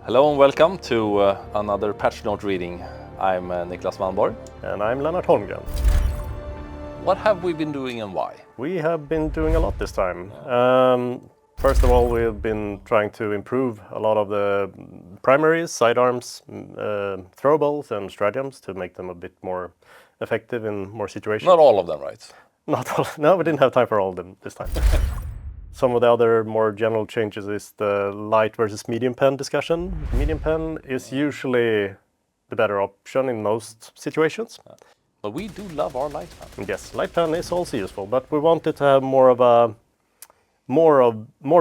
Hello and welcome to another patch note reading. I'm Niklas Malmborg. And I'm Lennart Holmgren. What have we been doing and why? We have been doing a lot this time. First of all, we've been trying to improve a lot of the primaries, sidearms, throwables and stratagems to make them a bit more effective in more situations. Not all of them, right? Not all. No, we didn't have time for all of them this time. Some of the other more general changes is the light versus medium pen discussion. Medium pen is usually the better option in most situations. But we do love our light pen. Yes, light pen is also useful, but we wanted to have more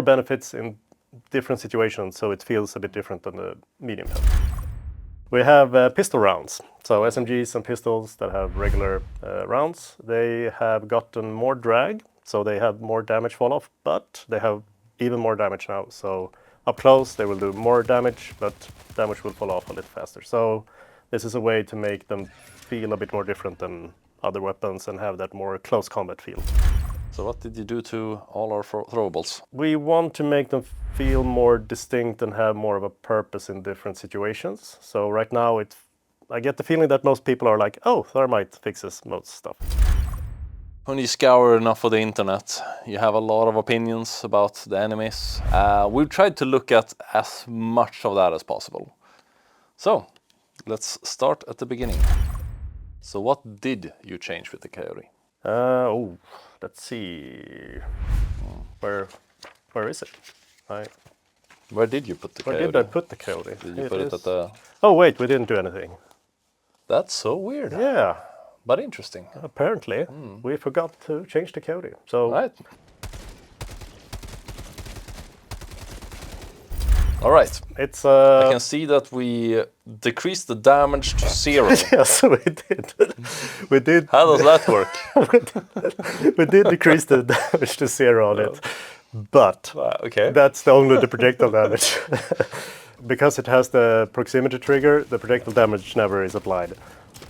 benefits in different situations, so it feels a bit different than the medium pen. We have pistol rounds, so SMGs and pistols that have regular rounds. They have gotten more drag, so they have more damage fall off, but they have even more damage now. So up close they will do more damage, but damage will fall off a little faster. So this is a way to make them feel a bit more different than other weapons and have that more close combat feel. So what did you do to all our throwables? We want to make them feel more distinct and have more of a purpose in different situations. So right now I get the feeling that most people are like, oh, Thermite fixes most stuff. When you scour enough of the internet, you have a lot of opinions about the enemies. We've tried to look at as much of that as possible. So let's start at the beginning. So what did you change with the Coyote? Let's see. Where is it? Where did you put the Coyote? Where did I put the Coyote? Did you put it at the... Oh wait, we didn't do anything. That's so weird. Yeah. But interesting. Apparently, we forgot to change the Coyote. So right. All right. It's I can see that we decreased the damage to 0. Yes, we did. We did. How does that work? We did decrease the damage to 0 on it, but okay. That's only the projectile damage. Because it has the proximity trigger, the projectile damage never is applied.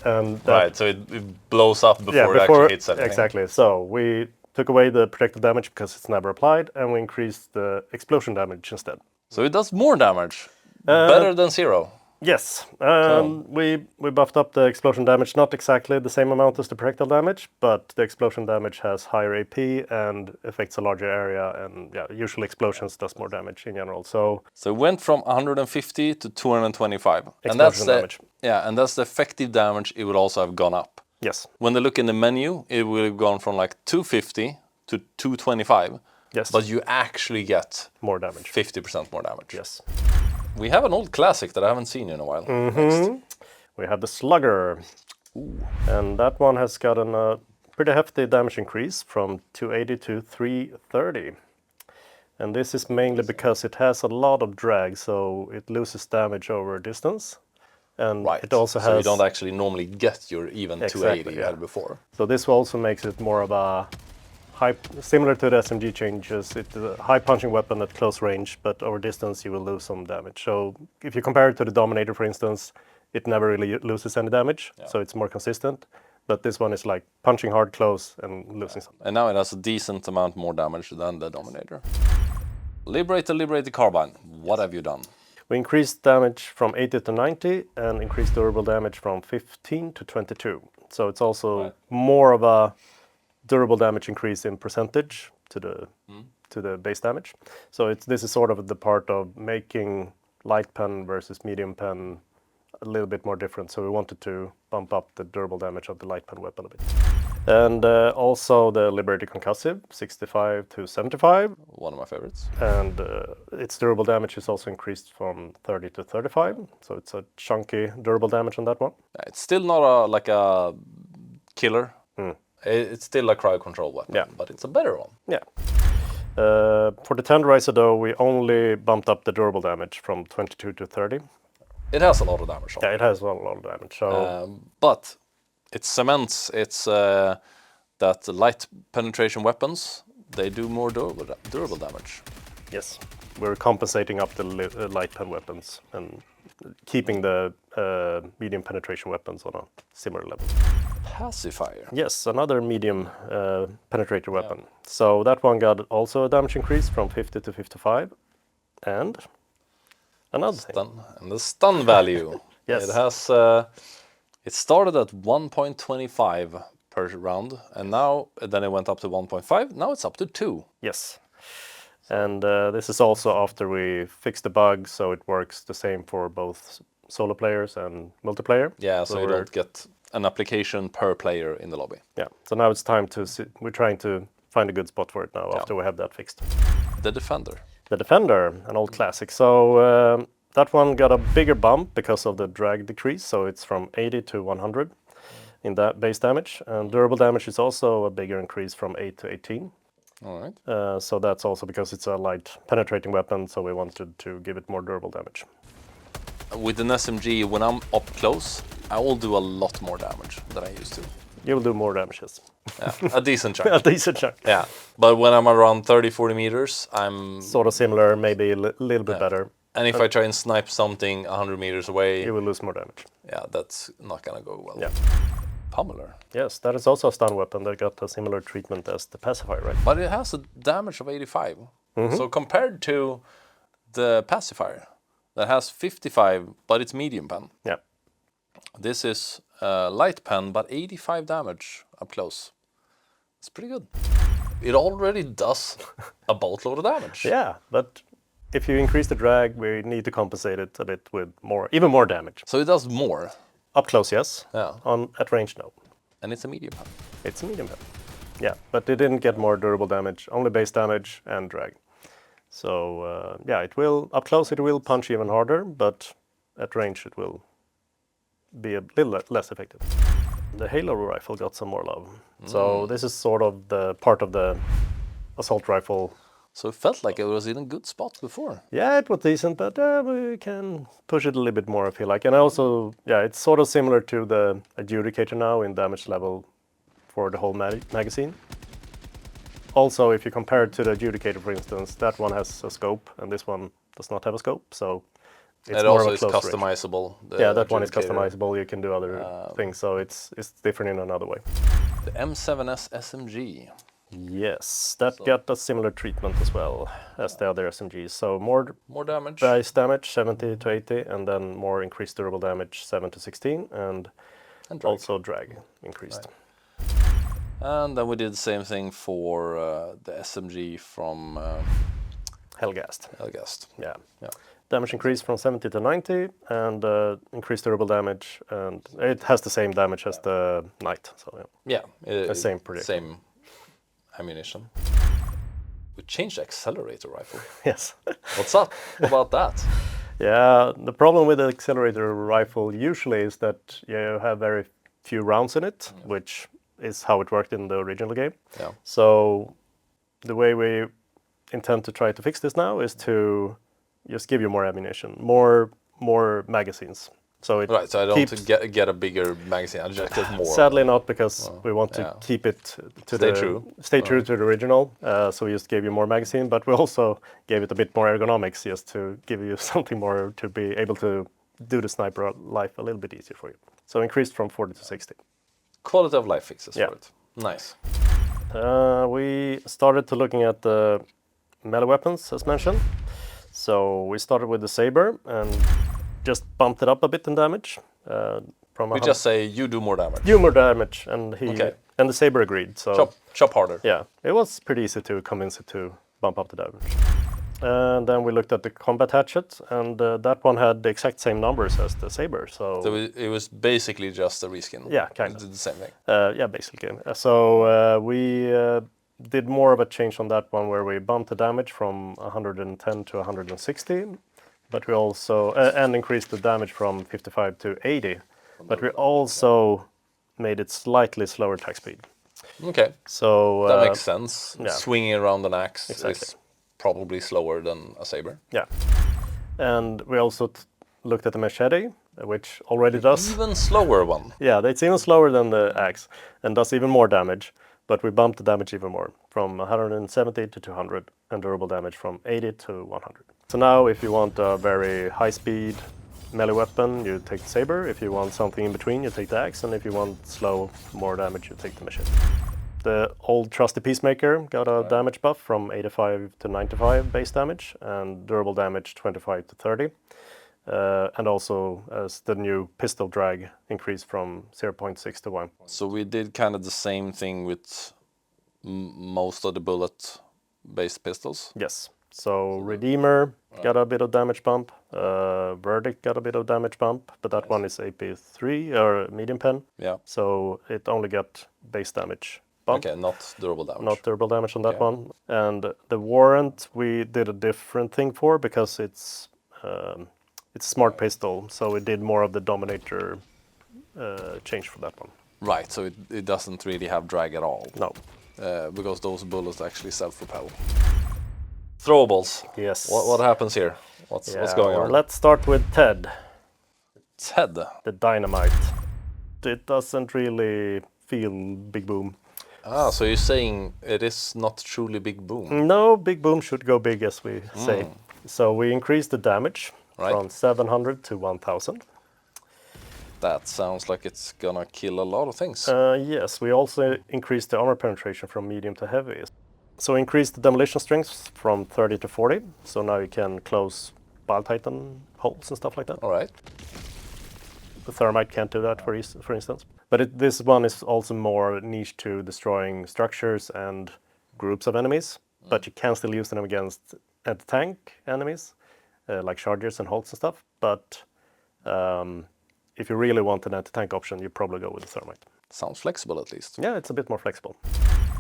And right, so it blows up before it actually hits anything. Exactly. So we took away the projectile damage because it's never applied, and we increased the explosion damage instead. So it does more damage, better than 0. Yes, we buffed up the explosion damage, not exactly the same amount as the projectile damage, but the explosion damage has higher AP and affects a larger area, and yeah, usually explosions does more damage in general. So it went from 150 to 225. Explosion damage. Yeah, and that's the effective damage. It would also have gone up. Yes. When they look in the menu, it would have gone from like 250 to 225. Yes. But you actually get more damage. 50% more damage. Yes. We have an old classic that I haven't seen in a while. Next. We have the Slugger. Ooh. And that one has gotten a pretty hefty damage increase from 280 to 330. And this is mainly because it has a lot of drag, so it loses damage over distance. And right. It also has... So you don't actually normally get your even 280 you had before. So this also makes it more of a similar to the SMG changes. It's a high punching weapon at close range, but over distance you will lose some damage. So if you compare it to the Dominator, for instance, it never really loses any damage, so it's more consistent. But this one is like punching hard close and losing some. And now it has a decent amount more damage than the Dominator. Liberator Carbine, what have you done? We increased damage from 80 to 90 and increased durable damage from 15 to 22. So it's also more of a durable damage increase in percentage to the base damage. So this is sort of the part of making light pen versus medium pen a little bit more different. So we wanted to bump up the durable damage of the light pen weapon a bit. And also the Liberator Concussive, 65 to 75. One of my favorites. And its durable damage is also increased from 30 to 35. So it's a chunky durable damage on that one. It's still not like a killer. It's still a crowd control weapon, but it's a better one. Yeah. For the Tenderizer though, we only bumped up the durable damage from 22 to 30. It has a lot of damage on it. Yeah, it has a lot of damage. So. But it cements that light penetration weapons, they do more durable damage. Yes, we're compensating up the light pen weapons and keeping the medium penetration weapons on a similar level. Pacifier. Yes, another medium penetrator weapon. So that one got also a damage increase from 50 to 55. And Another thing. Stun. And the stun value. Yes. It has. It started at 1.25 per round, and then it went up to 1.5. Now it's up to 2. Yes. And this is also after we fixed the bug, so it works the same for both solo players and multiplayer. Yeah, so you don't get an application per player in the lobby. Yeah, so now it's time to we're trying to find a good spot for it now after we have that fixed. The Defender. The Defender, an old classic. So that one got a bigger bump because of the drag decrease, so it's from 80 to 100 in that base damage. And durable damage is also a bigger increase from 8 to 18. All right. So that's also because it's a light penetrating weapon, so we wanted to give it more durable damage. With an SMG, when I'm up close, I will do a lot more damage than I used to. You will do more damage, yes. Yeah, a decent chunk. A decent chunk. Yeah, but when I'm around 30-40 meters, I'm... Sort of similar, maybe a little bit better. And if I try and snipe something 100 meters away... You will lose more damage. Yeah, that's not gonna go well. Yeah. Pummeler. Yes, that is also a stun weapon that got a similar treatment as the Pacifier, right? But it has a damage of 85. So compared to the Pacifier, that has 55, but it's medium pen. Yeah. This is light pen, but 85 damage up close. It's pretty good. It already does a boatload of damage. Yeah, but if you increase the drag, we need to compensate it a bit with even more damage. So it does more. Up close, yes. Yeah. At range, no. And it's a medium pen. It's a medium pen. Yeah, but it didn't get more durable damage, only base damage and drag. So yeah, it will, up close it will punch even harder, but at range it will be a little less effective. The Halo rifle got some more love. So this is sort of the part of the assault rifle. So it felt like it was in a good spot before. Yeah, it was decent, but we can push it a little bit more, I feel like. And also, yeah, it's sort of similar to the Adjudicator now in damage level for the whole magazine. Also, if you compare it to the Adjudicator, for instance, that one has a scope, and this one does not have a scope, so it's more also of a is close customizable. Yeah, that one is customizable. You can do other things, so it's different in another way. The M7S SMG. Yes, that got a similar treatment as well as the other SMGs. So more damage. Base damage, 70 to 80, and then more increased durable damage, 7 to 16, and drag. Also drag increased. Right. And then we did the same thing for the SMG from Hellgast. Yeah. Damage increased from 70 to 90, and increased durable damage, and it has the same damage as the Knight. So yeah, same prediction. Same ammunition. We changed the Accelerator rifle. Yes. What's up about that? Yeah, the problem with the Accelerator rifle usually is that you have very few rounds in it, which is how it worked in the original game. Yeah. So the way we intend to try to fix this now is to just give you more ammunition, more magazines. So it right, so I don't get a bigger magazine. I just get more. Sadly not, because we want to keep it to stay true to the original. So we just gave you more magazine, but we also gave it a bit more ergonomics, just to give you something more to be able to do the sniper life a little bit easier for you. So increased from 40 to 60. Quality of life fixes for it. Nice. We started to looking at the melee weapons, as mentioned. So we started with the Saber and just bumped it up a bit in damage. We just say you do more damage. You more damage, and and the Saber agreed. So chop harder. Yeah, it was pretty easy to convince it to bump up the damage. And then we looked at the combat hatchet, and that one had the exact same numbers as the Saber. So it was basically just a reskin. Yeah, kind of. It did the same thing. Yeah, basically. So we did more of a change on that one, where we bumped the damage from 110 to 160, but we also and increased the damage from 55 to 80. But we also made it slightly slower attack speed. Okay. So that makes sense. Yeah. Swinging around an axe is probably slower than a Saber. Yeah. And we also looked at the Machete, which already does... Even slower one. Yeah, it's even slower than the axe and does even more damage. But we bumped the damage even more, from 170 to 200, and durable damage from 80 to 100. So now if you want a very high-speed melee weapon, you take the Saber. If you want something in between, you take the axe. And if you want slow, more damage, you take the Machete. The old trusty Peacemaker got a damage buff from 85 to 95 base damage, and durable damage 25 to 30. And also as the new pistol drag increased from 0.6 to 1. So we did kind of the same thing with most of the bullet-based pistols. Yes. So Redeemer got a bit of damage bump. Verdict got a bit of damage bump, but that one is AP3 or medium pen. Yeah. So it only got base damage bump. Okay, not durable damage. Not durable damage on that one. And the Warrant we did a different thing for because it's a smart pistol, so it did more of the Dominator change for that one. Right, so it doesn't really have drag at all. No. Because those bullets actually self-propel. Throwables. Yes. What happens here? What's going on? Let's start with Ted. Ted. The Dynamite. It doesn't really feel big boom. Ah, so you're saying it is not truly big boom? No, big boom should go big, as we say. So we increased the damage from 700 to 1000. That sounds like it's gonna kill a lot of things. Yes, we also increased the armor penetration from medium to heavy. So increased the demolition strength from 30 to 40. So now you can close Bile Titan holes and stuff like that. All right. The Thermite can't do that, for instance. But this one is also more niche to destroying structures and groups of enemies. But you can still use them against anti-tank enemies, like chargers and hulks and stuff. But if you really want an anti-tank option, you probably go with the Thermite. Sounds flexible, at least. Yeah, it's a bit more flexible.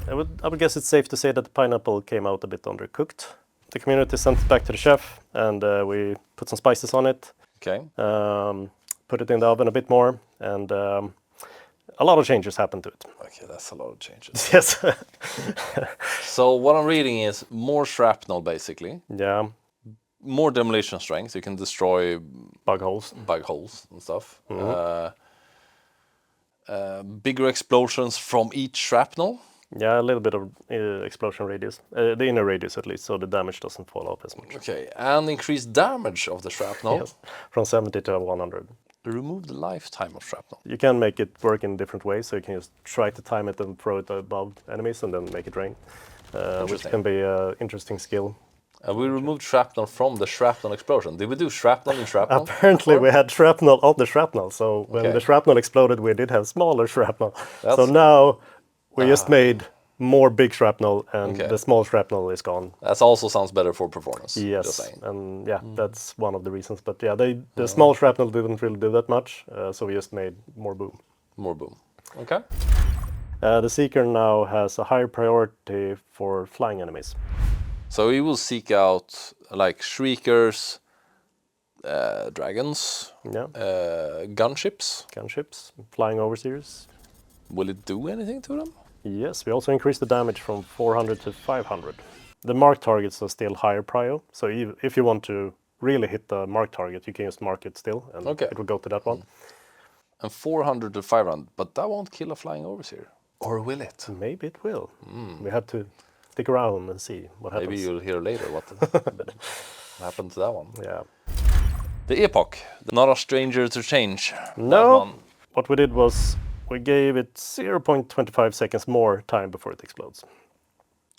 I would guess it's safe to say that the Pineapple came out a bit undercooked. The community sent it back to the chef, and we put some spices on it. Okay. Put it in the oven a bit more, and a lot of changes happened to it. Okay, that's a lot of changes. Yes. So what I'm reading is more shrapnel, basically. Yeah. More demolition strength. You can destroy Bug holes and stuff. Bigger explosions from each shrapnel. Yeah, a little bit of explosion radius. The inner radius, at least, so the damage doesn't fall off as much. Okay, and increased damage of the shrapnel. Yes, from 70 to 100. Remove the lifetime of shrapnel. You can make it work in different ways, so you can just try to time it and throw it above enemies and then make it rain, which can be an interesting skill. We removed shrapnel from the shrapnel explosion. Did we do shrapnel in shrapnel? Apparently we had shrapnel on the shrapnel, so when the shrapnel exploded we did have smaller shrapnel. So now we just made more big shrapnel and the small shrapnel is gone. That also sounds better for performance. Yes, just saying. and yeah, that's one of the reasons. But yeah, the small shrapnel didn't really do that much, so we just made more boom. More boom. Okay. The Seeker now has a higher priority for flying enemies. So we will seek out like Shriekers, dragons, gunships. Gunships, flying overseers. Will it do anything to them? Yes, we also increased the damage from 400 to 500. The mark targets are still higher prio, so if you want to really hit the mark target, you can just mark it still, and it will go to that one. And 400 to 500, but that won't kill a flying overseer. Or will it? Maybe it will. We have to stick around and see what happens. Maybe you'll hear later what happened to that one. Yeah. The Epoch, not a stranger to change. No, what we did was we gave it 0.25 seconds more time before it explodes.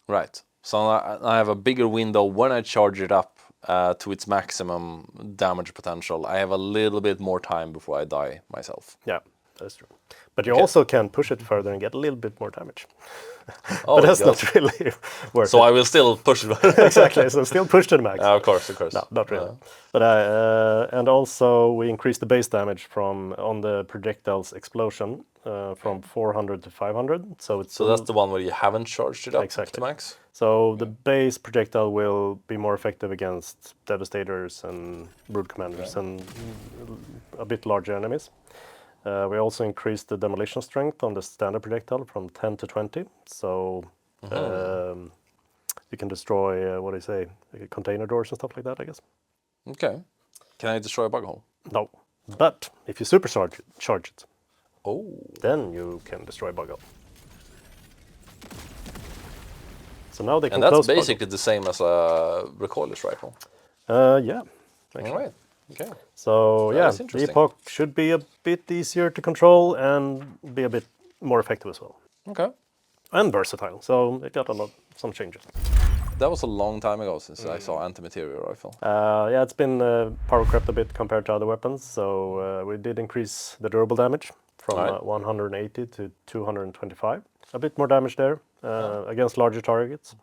Right. So I have a bigger window when I charge it up to its maximum damage potential. I have a little bit more time before I die myself. Yeah, that's true. But you also can push it further and get a little bit more damage. But that's not really worth it. So I will still push it. Exactly, so still push to the max. Of course. No, not really. But and also we increased the base damage on the projectile's explosion from 400 to 500. So that's the one where you haven't charged it up to max? So the base projectile will be more effective against Devastators and Brood Commanders and a bit larger enemies. We also increased the demolition strength on the standard projectile from 10 to 20. So you can destroy, what do you say, container doors and stuff like that, I guess. Okay. Can I destroy a bug hole? No. But if you supercharge it, then you can destroy a bug hole. So now they can close. And that's basically the same as a recoilless rifle? Yeah. All right. Okay. So yeah, the Epoch should be a bit easier to control and be a bit more effective as well. Okay. and versatile. So it got some changes. That was a long time ago since I saw Anti-Materiel rifle. Yeah, it's been power crept a bit compared to other weapons. So we did increase the durable damage from 180 to 225. A bit more damage there against larger targets.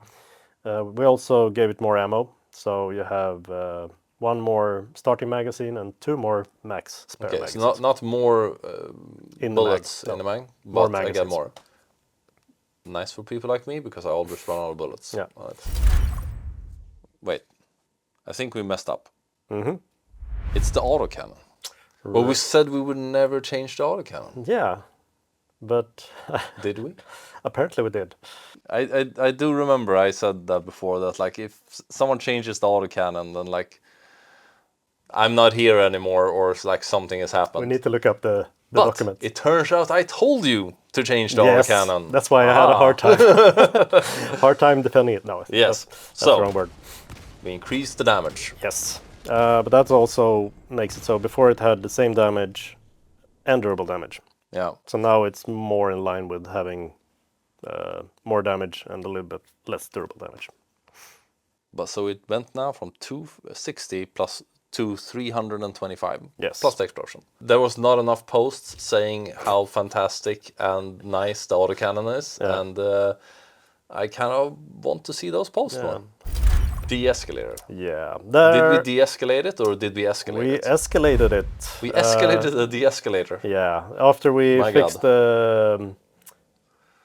We also gave it more ammo. So you have 1 more starting magazine and 2 more max spare magazines. So not more bullets in the mag, but again more. Nice for people like me, because I always run out of bullets. Yeah. Wait, I think we messed up. It's the autocannon. Well, we said we would never change the autocannon. Yeah, but... Did we? Apparently we did. I do remember I said that before, that like if someone changes the autocannon, then like I'm not here anymore, or like something has happened. We need to look up the document. It turns out I told you to change the autocannon. That's why I had a hard time. Hard time defending it now. Yes. That's the wrong word. We increased the damage. Yes. But that also makes it so before it had the same damage and durable damage. Yeah. So now it's more in line with having more damage and a little bit less durable damage. But so it went now from 260 plus to 325. Yes. Plus the explosion. There was not enough posts saying how fantastic and nice the autocannon is, and I kind of want to see those posts more. De-Escalator. Yeah. Did we de-escalate it, or did we escalate it? We escalated it. We escalated the de-escalator. Yeah. After we fixed the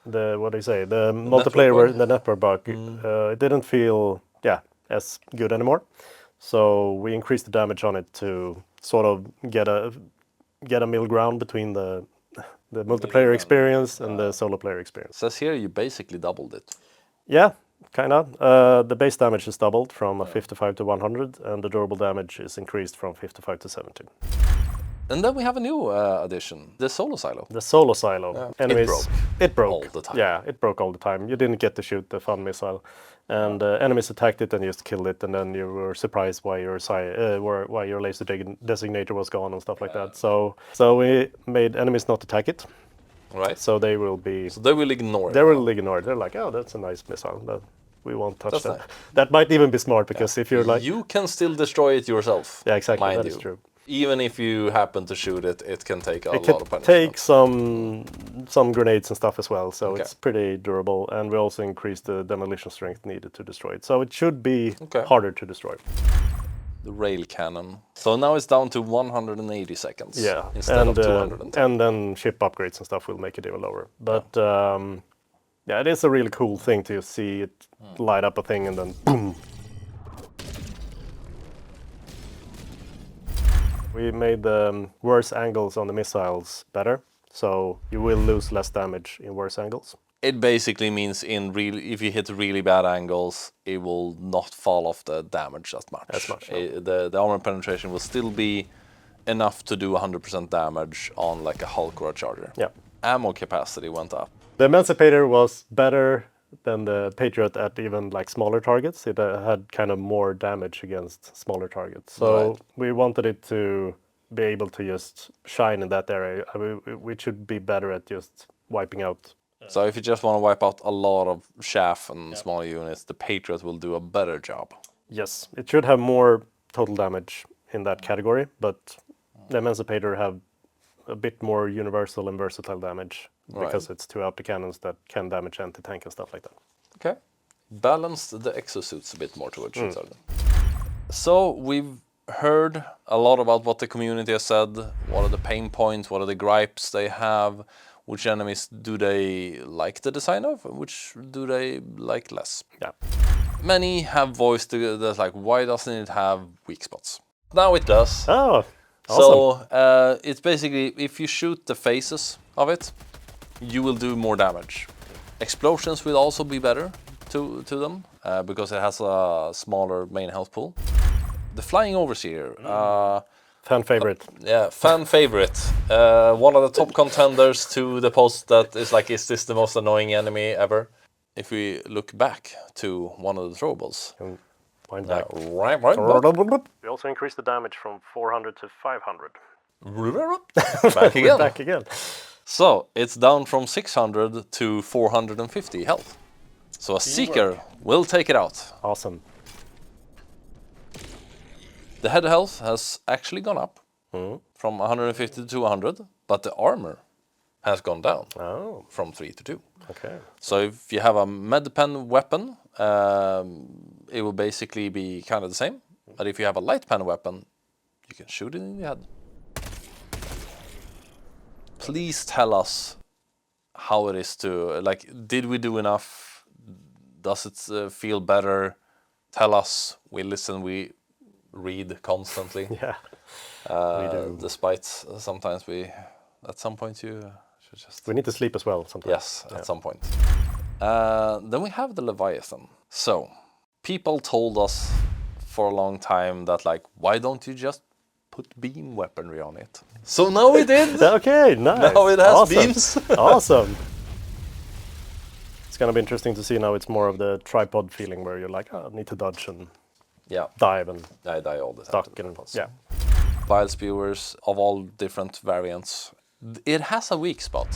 what do you say, the multiplayer, the network bug, it didn't feel as good anymore. So we increased the damage on it to sort of get a middle ground between the multiplayer experience and the solo player experience. Says here you basically doubled it. Yeah, kind of. The base damage is doubled from 55 to 100, and the durable damage is increased from 55 to 70. And then we have a new addition, the solo silo. The solo silo. Yeah. Enemies, it broke all the time. Yeah, it broke all the time. You didn't get to shoot the fun missile, and enemies attacked it and just killed it, and then you were surprised why your laser designator was gone and stuff like that. So we made enemies not attack it. Right. So they will be. So they will ignore it. They will ignore it. They're like, oh, that's a nice missile. We won't touch that. Nice. That might even be smart, because if you're like, you can still destroy it yourself. Yeah, exactly. Mind that you. is true. Even if you happen to shoot it, it can take a lot of punishment. Take some grenades and stuff as well, so it's pretty durable. And we also increased the demolition strength needed to destroy it, so it should be harder to destroy. The Railcannon. So now it's down to 180 seconds. Yeah, instead of 210. And then ship upgrades and stuff will make it even lower. But it is a really cool thing to see it light up a thing and then boom. We made the worse angles on the missiles better, so you will lose less damage in worse angles. It basically means if you hit really bad angles, it will not fall off the damage as much. No. The armor penetration will still be enough to do 100% damage on like a Hulk or a Charger. Yeah. Ammo capacity went up. The Emancipator was better than the Patriot at even like smaller targets. It had kind of more damage against smaller targets. So we wanted it to be able to just shine in that area. We should be better at just wiping out. So if you just want to wipe out a lot of chaff and smaller units, the Patriot will do a better job. Yes, it should have more total damage in that category, but the Emancipator have a bit more universal and versatile damage because it's 2 autocannons that can damage anti-tank and stuff like that. Okay. Balanced the exosuits a bit more towards each other. So we've heard a lot about what the community has said, what are the pain points, what are the gripes they have, which enemies do they like the design of, which do they like less. Yeah. Many have voiced that like, why doesn't it have weak spots? Now it does. Oh, awesome. So it's basically, if you shoot the faces of it, you will do more damage. Explosions will also be better to them because it has a smaller main health pool. The flying overseer. Fan favorite. Fan favorite. One of the top contenders to the post that is like, is this the most annoying enemy ever? If we look back to one of the throwables. Wind back. Right. We also increased the damage from 400 to 500. Back again. Back again. So it's down from 600 to 450 health. So a Seeker will take it out. Awesome. The head health has actually gone up from 150 to 100, but the armor has gone down from 3 to 2. Okay. So if you have a med-pen weapon, it will basically be kind of the same. But if you have a light pen weapon, you can shoot it in the head. Please tell us how it is to, like, did we do enough? Does it feel better? Tell us. We listen, we read constantly. Yeah, we do. Despite sometimes at some point you should just... We need to sleep as well sometimes. Yes, at some point. Then we have the Leviathan. So, people told us for a long time that, like, why don't you just put beam weaponry on it? So now we did! Okay, nice. Now it has beams. Awesome. It's gonna be interesting to see now. It's more of the tripod feeling where you're like, oh, I need to dodge and dive and I die all the time. duck and Bile Spewers of all different variants. It has a weak spot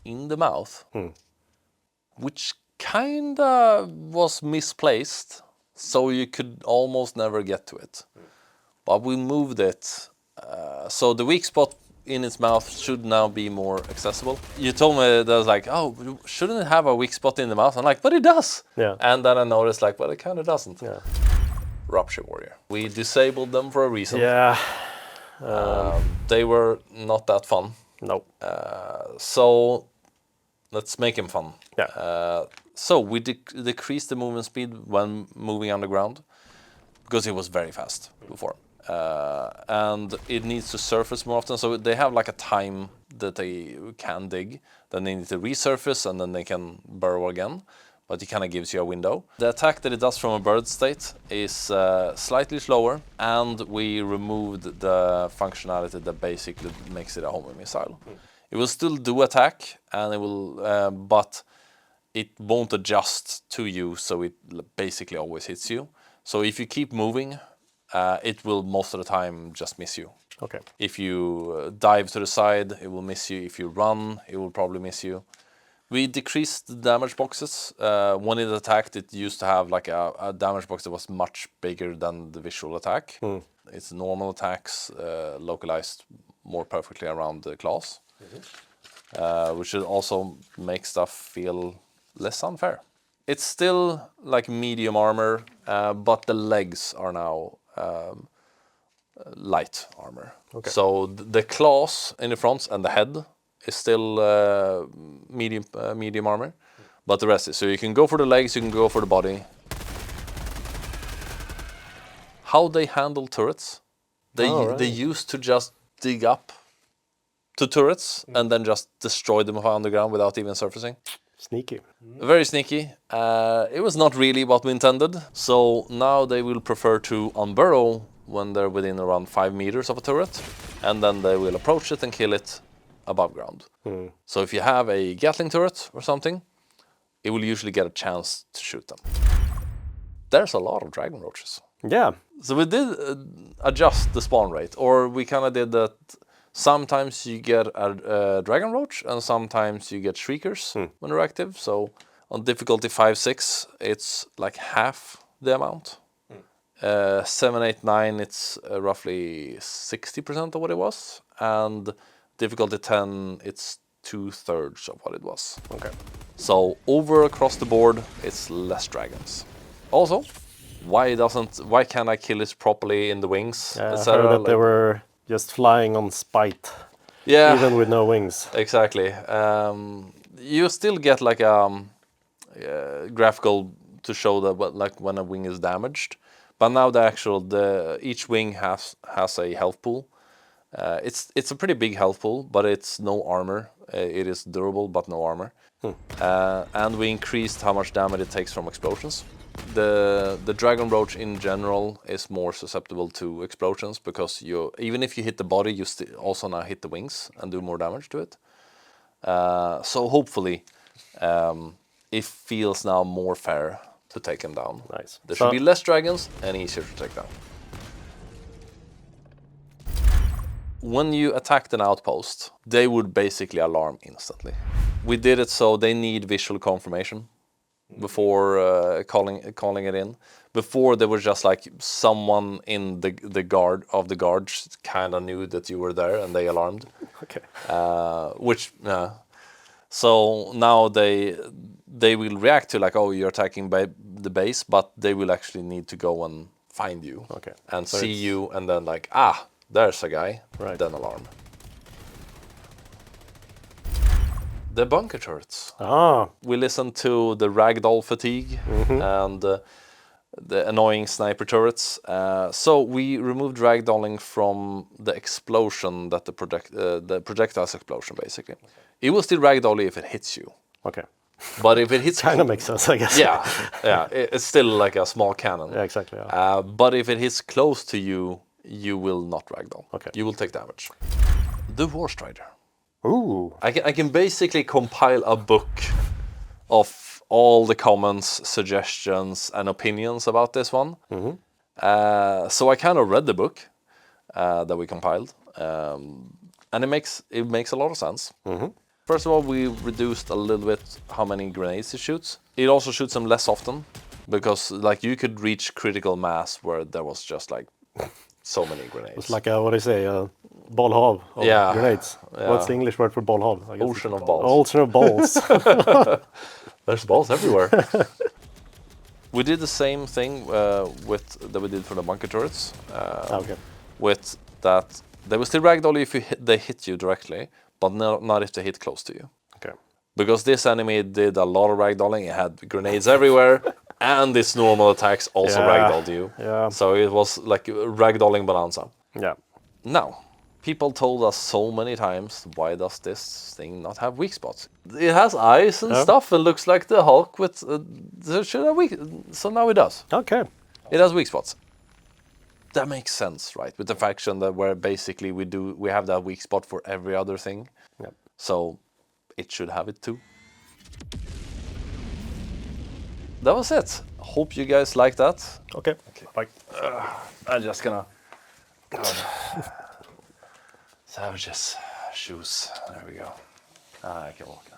in the mouth, which kinda was misplaced, so you could almost never get to it. But we moved it, so the weak spot in its mouth should now be more accessible. You told me that I was like, oh, shouldn't it have a weak spot in the mouth? I'm like, but it does. Yeah. And then I noticed, like, well, it kind of doesn't. Yeah. Rupture Warrior. We disabled them for a reason. Yeah. They were not that fun. No. So let's make them fun. Yeah. So we decreased the movement speed when moving underground because it was very fast before. And it needs to surface more often. So they have like a time that they can dig. Then they need to resurface and then they can burrow again. But it kind of gives you a window. The attack that it does from a bird state is slightly slower, and we removed the functionality that basically makes it a homing missile. It will still do attack, and it will, but it won't adjust to you, so it basically always hits you. So if you keep moving, it will most of the time just miss you. Okay. If you dive to the side, it will miss you. If you run, it will probably miss you. We decreased the damage boxes. When it attacked, it used to have like a damage box that was much bigger than the visual attack. Its normal attacks localized more perfectly around the claws, which should also make stuff feel less unfair. It's still like medium armor, but the legs are now light armor. Okay. So the claws in the front and the head is still medium armor, but the rest is. So you can go for the legs, you can go for the body. How they handle turrets, they used to just dig up to turrets and then just destroy them underground without even surfacing. Sneaky. Very sneaky. It was not really what we intended. So now they will prefer to unburrow when they're within around 5 meters of a turret, and then they will approach it and kill it above ground. So if you have a Gatling turret or something, it will usually get a chance to shoot them. There's a lot of Dragonroaches. Yeah. So we did adjust the spawn rate, or we kind of did that. Sometimes you get a Dragonroach, and sometimes you get Shriekers when they're active. So on difficulty 5-6, it's like half the amount. 7, 8, 9, it's roughly 60% of what it was, and difficulty 10, it's 2/3 of what it was. Okay. So across the board, it's less dragons. Also, why can't I kill it properly in the wings? I heard that they were just flying on spite. Yeah. Even with no wings. Exactly. You still get like a graphical to show that like when a wing is damaged, but now each wing has a health pool. It's a pretty big health pool, but it's no armor. It is durable, but no armor. And we increased how much damage it takes from explosions. The Dragonroach in general is more susceptible to explosions because even if you hit the body, you also now hit the wings and do more damage to it. So hopefully, it feels now more fair to take them down. Nice. There should be less dragons and easier to take down. when you attacked an outpost, they would basically alarm instantly. We did it so they need visual confirmation before calling it in. Before, there was just like someone in the guards kind of knew that you were there and they alarmed. Okay. So now they will react to like, oh, you're attacking by the base, but they will actually need to go and find you. Okay. And So see you, and then like, ah, there's a guy. Right. Then alarm. The bunker turrets. Ah. We listened to the ragdoll fatigue and the annoying sniper turrets. So we removed ragdolling from the explosion that the projectile's explosion basically. It will still ragdoll if it hits you. Okay. But if it hits Kind of makes sense, I guess. yeah, it's still like a small cannon. Yeah, exactly. Yeah. But if it hits close to you, you will not ragdoll. Okay. You will take damage. The Warstrider. Ooh. I can basically compile a book of all the comments, suggestions, and opinions about this one. So I kind of read the book that we compiled, and it makes a lot of sense. First of all, we reduced a little bit how many grenades it shoots. It also shoots them less often, because like you could reach critical mass where there was just like so many grenades. It's like what do you say? Bollhav of grenades. Yeah. What's the English word for bollhav? I guess Ocean of balls. Ocean of balls. There's balls everywhere. We did the same thing that we did for the bunker turrets. Okay. With that, they will still ragdoll if they hit you directly, but not if they hit close to you. Okay. Because this enemy did a lot of ragdolling. It had grenades everywhere, and its normal attacks also ragdolled you. Yeah. So it was like ragdolling bonanza. Yeah. Now, people told us so many times, why does this thing not have weak spots? It has eyes and stuff and looks like the Hulk with should have weak. So now it does. Okay. It has weak spots. That makes sense, right? With the faction that where basically we have that weak spot for every other thing. Yep. So it should have it too. That was it. Hope you guys like that. Okay. Bye. I'm just gonna Savage's shoes. There we go. I can walk now.